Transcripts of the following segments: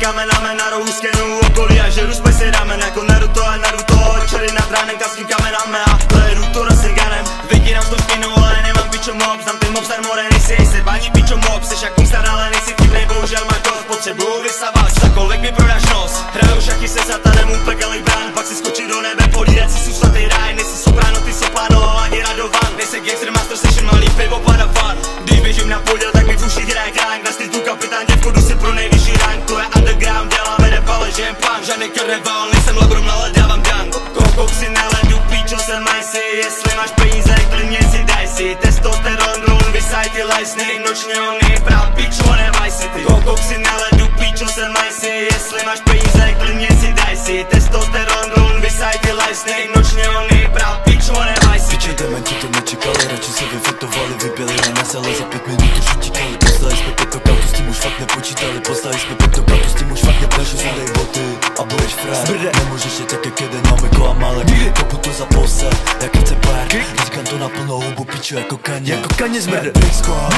říkáme náme na rohu skenu okolí a žeru jsme si ramen jako Naruto a Naruto. Večery nad ránem kaským kamenáme a ledu to Rasenganem. Vidí nám to špinu, ale nemám pičo mob. Znám ten mob star more, nejsi jejse paní pičo mob. Seš jak star, ale nejsi vtipnej, bohužel máš dost. Potřebuju vysavač, za kolik mi prodáš nos. Hraju šachy se satanem, pekelej brán. Pak si skočí do nebe, podídat si svatý ráj. Nejsi soprano, ty soprano, ani radovan. Nejsi gangster, master session, malý pivo, padafan. Když běžím na podíl, tak mi v uších hraje kránk. Na stytu kapitán, děvko, jdu si pro nejvyšší rank. To je underground, děláme repale, že jen pán. Žádný karneval, nejsem labrum, ale dávám dan. Kokok si na ledu, píčo se maj si. Jestli máš peníze, klidně si daj si. Testosteron, run, vysaj ty lajsny. Nočně ony, práv, píčo, nevaj si ty. Kokok si na ledu, píčo se maj si. Jestli máš peníze, klidně si daj si. Testosteron, run, vysaj ty lajsny. Nočně ony, práv, píčo, nevaj si ty. Piče dementi to nečekali, radši se vyfetovali. Vyběli na nás, ale za 5 minut už utíkali. Poslali jsme petokautu, s tím už fakt nepočítali. Poslali jsme petokautu, s tím už fakt neplašu. Zadej boty a budeš frajer. Nemůžeš je tak jak jeden, máme kola malek. Kopu to za pose, jak chce pár. Říkám to na plnou hubu, piču jako kaně. Jako kaně zmrde. Bricksko,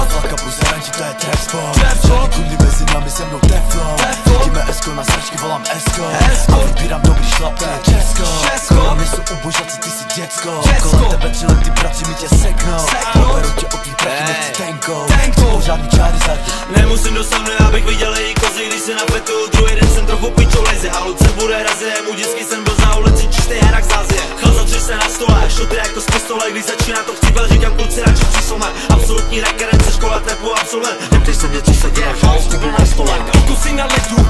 flaka plus zaranči, to je trap spot. Žádný kundy mezi námi, se mnou teflon. Vidíme Esko, na sračky volám Esko. A vybírám dobrý šlap, to je Česko. Kolem jsou ubožáci, ty si děcko. Kolem tebe 3 lety prací, mi tě seknou. Poberu tě od tvý prachy, nechci tenkou. Chcou žádný čáry zardy. Nemusím do sauny, abych viděl její kozy. Když se napetu, druhý den jsem trochu pičou leze. A Luce bude hraze, můj dětský jsem byl na ulici, čistý herák z Azie. Chlazatři se na stole, šuty jako z pistole. Když začíná to chcípel, říkám kluci radši přísome. Absolutní rekerence, škola tepu absolvent. Neptej se mě, co se děje, chaos tu byl na stole. Pokusy na ledu,